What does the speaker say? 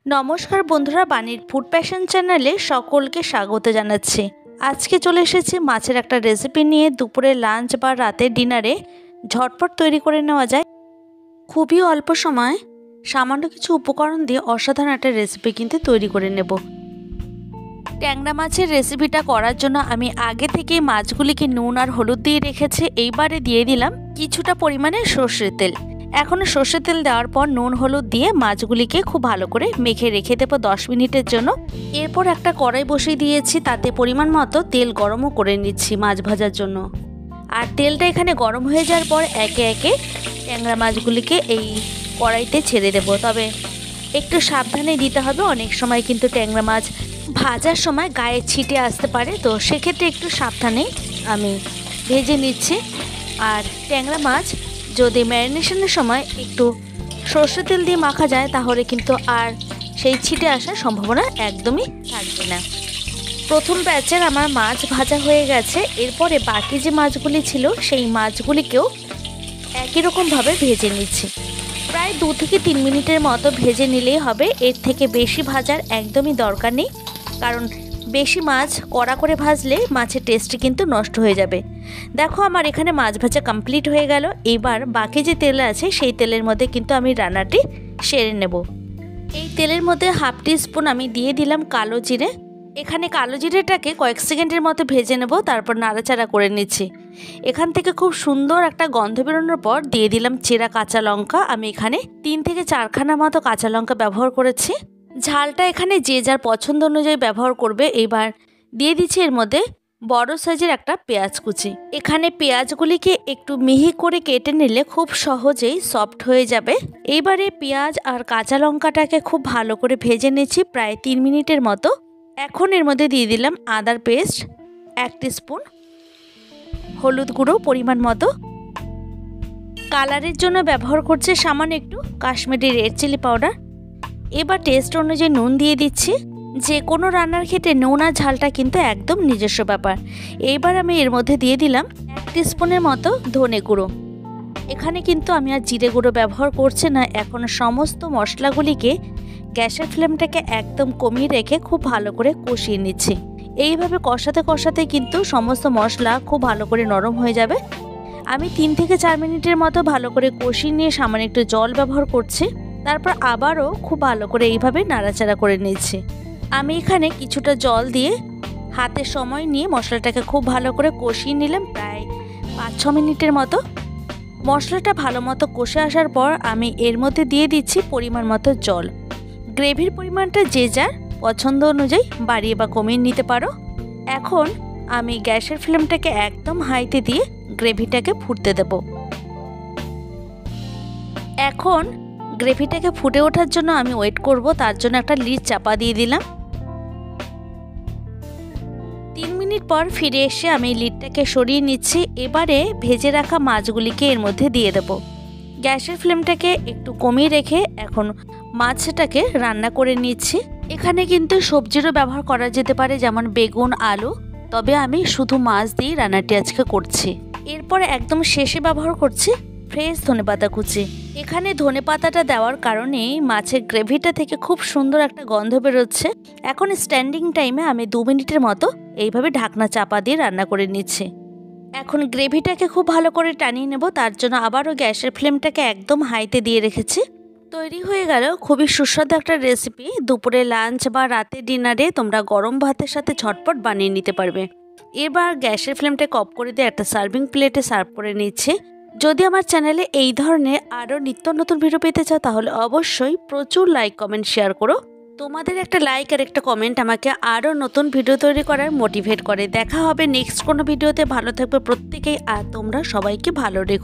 নমস্কার বন্ধুরা, বাণীর ফুড প্যাশন চ্যানেলে সকলকে স্বাগত জানাচ্ছি। আজকে চলে এসেছি মাছের একটা রেসিপি নিয়ে। দুপুরে লাঞ্চ বা রাতের ডিনারে ঝটপট তৈরি করে নেওয়া যায়, খুবই অল্প সময় সামান্য কিছু উপকরণ দিয়ে অসাধারণ একটা রেসিপি কিন্তু তৈরি করে নেব। ট্যাংরা মাছের রেসিপিটা করার জন্য আমি আগে থেকেই মাছগুলিকে নুন আর হলুদ দিয়ে রেখেছি। এইবারে দিয়ে দিলাম কিছুটা পরিমাণে সর্ষের তেল। এখন সর্ষের তেল দেওয়ার পর নুন হলুদ দিয়ে মাছগুলিকে খুব ভালো করে মেখে রেখে দেবো 10 মিনিটের জন্য। এরপর একটা কড়াই বসিয়ে দিয়েছি, তাতে পরিমাণ মতো তেল গরমও করে নিচ্ছি মাছ ভাজার জন্য। আর তেলটা এখানে গরম হয়ে যাওয়ার পর একে একে ট্যাংরা মাছগুলিকে এই কড়াইতে ছেড়ে দেব। তবে একটু সাবধানে দিতে হবে, অনেক সময় কিন্তু ট্যাংরা মাছ ভাজার সময় গায়ে ছিটে আসতে পারে, তো সেক্ষেত্রে একটু সাবধানে আমি ভেজে নিচ্ছি। আর ট্যাংরা মাছ যদি ম্যারিনেশনের সময় একটু সর্ষের তেল দিয়ে মাখা যায় তাহলে কিন্তু আর সেই ছিটে আসার সম্ভাবনা একদমই থাকবে না। প্রথম ব্যাচের আমার মাছ ভাজা হয়ে গেছে। এরপরে বাকি যে মাছগুলি ছিল সেই মাছগুলিকেও একই রকমভাবে ভেজে নিচ্ছি। প্রায় 2 থেকে 3 মিনিটের মতো ভেজে নিলেই হবে, এর থেকে বেশি ভাজার একদমই দরকার নেই। কারণ বেশি মাছ কড়া করে ভাজলে মাছের টেস্টটি কিন্তু নষ্ট হয়ে যাবে। দেখো আমার এখানে মাছ ভাজা কমপ্লিট হয়ে গেল। এবার বাকি যে তেল আছে সেই তেলের মধ্যে কিন্তু আমি রান্নাটি সেরে নেব। এই তেলের মধ্যে হাফ টিস্পুন আমি দিয়ে দিলাম কালো জিরে। এখানে কালো জিরেটাকে কয়েক সেকেন্ডের মতো ভেজে নেব, তারপর নাড়াচাড়া করে নিচ্ছি। এখান থেকে খুব সুন্দর একটা গন্ধ বেরোনোর পর দিয়ে দিলাম চেরা কাঁচা লঙ্কা। আমি এখানে 3 থেকে 4খানা মতো কাঁচা লঙ্কা ব্যবহার করেছি। ঝালটা এখানে যে যার পছন্দ অনুযায়ী ব্যবহার করবে। এবার দিয়ে দিচ্ছি এর মধ্যে বড় সাইজের একটা পেঁয়াজ কুচি। এখানে পেঁয়াজগুলিকে একটু মিহি করে কেটে নিলে খুব সহজেই সফট হয়ে যাবে। এইবারে পেঁয়াজ আর কাঁচা লঙ্কাটাকে খুব ভালো করে ভেজে নিচ্ছি প্রায় 3 মিনিটের মতো। এখন এর মধ্যে দিয়ে দিলাম আদার পেস্ট 1 টিস্পুন, হলুদ গুঁড়ো পরিমাণ মতো, কালারের জন্য ব্যবহার করছে সামান্য একটু কাশ্মীরি রেড চিলি পাউডার। এবার টেস্ট অনুযায়ী নুন দিয়ে দিচ্ছি। যে কোনো রান্নার ক্ষেত্রে নুন আর ঝালটা কিন্তু একদম নিজস্ব ব্যাপার। এইবার আমি এর মধ্যে দিয়ে দিলাম 1 টিস্পুনের মতো ধনে গুঁড়ো। এখানে কিন্তু আমি আর জিরে গুঁড়ো ব্যবহার করছি না। এখন সমস্ত মশলাগুলিকে গ্যাসের ফ্লেমটাকে একদম কমিয়ে রেখে খুব ভালো করে কষিয়ে নিচ্ছি। এইভাবে কষাতে কষাতে কিন্তু সমস্ত মশলা খুব ভালো করে নরম হয়ে যাবে। আমি 3 থেকে 4 মিনিটের মতো ভালো করে কষিয়ে নিয়ে সামান্য একটু জল ব্যবহার করছি। তারপর আবারও খুব ভালো করে এইভাবে নাড়াচাড়া করে নিচ্ছি। আমি এখানে কিছুটা জল দিয়ে হাতে সময় নিয়ে মশলাটাকে খুব ভালো করে কষিয়ে নিলাম প্রায় 5-6 মিনিটের মতো। মশলাটা ভালো মতো কষে আসার পর আমি এর মধ্যে দিয়ে দিচ্ছি পরিমাণ মতো জল। গ্রেভির পরিমাণটা যে যার পছন্দ অনুযায়ী বাড়িয়ে বা কমিয়ে নিতে পারো। এখন আমি গ্যাসের ফ্লেমটাকে একদম হাইতে দিয়ে গ্রেভিটাকে ফুটতে দেব। এখন গ্রেভিটাকে ফুটে ওঠার জন্য আমি ওয়েট করব, তার জন্য একটা লিড চাপা দিয়ে দিলাম। 3 মিনিট পর ফিরে এসে আমি লিডটাকে সরিয়ে নিচ্ছি। এবারে ভেজে রাখা মাছগুলিকে এর মধ্যে দিয়ে দেব। গ্যাসের ফ্লেমটাকে একটু কমিয়ে রেখে এখন মাছটাকে রান্না করে নিচ্ছি। এখানে কিন্তু সবজিরও ব্যবহার করা যেতে পারে, যেমন বেগুন, আলু, তবে আমি শুধু মাছ দিয়ে রান্নাটি আজকে করছি। এরপর একদম শেষে ব্যবহার করছি ফ্রেশ ধনেপাতা কুচি। এখানে ধনেপাতাটা দেওয়ার কারণে মাছের গ্রেভিটা থেকে খুব সুন্দর একটা গন্ধ বেরোচ্ছে। এখন স্ট্যান্ডিং টাইমে আমি 2 মিনিটের মতো এইভাবে ঢাকনা চাপা দিয়ে রান্না করে নিচ্ছি। এখন গ্রেভিটাকে খুব ভালো করে টানিয়ে নেব, তার জন্য আবারও গ্যাসের ফ্লেমটাকে একদম হাইতে দিয়ে রেখেছি। তৈরি হয়ে গেল খুবই সুস্বাদু একটা রেসিপি। দুপুরে লাঞ্চ বা রাতে ডিনারে তোমরা গরম ভাতের সাথে ঝটপট বানিয়ে নিতে পারবে। এবার গ্যাসের ফ্লেমটাকে অফ করে দিয়ে একটা সার্ভিং প্লেটে সার্ভ করে নিচ্ছি। যদি আমার চ্যানেলে এই ধরনের আরও নিত্য নতুন ভিডিও পেতে চাও তাহলে অবশ্যই প্রচুর লাইক, কমেন্ট, শেয়ার করো। তোমাদের একটা লাইক আর একটা কমেন্ট আমাকে আরও নতুন ভিডিও তৈরি করার মোটিভেট করে। দেখা হবে নেক্সট কোনো ভিডিওতে। ভালো থাকবে প্রত্যেকেই, আর তোমরা সবাইকে ভালো রেখো।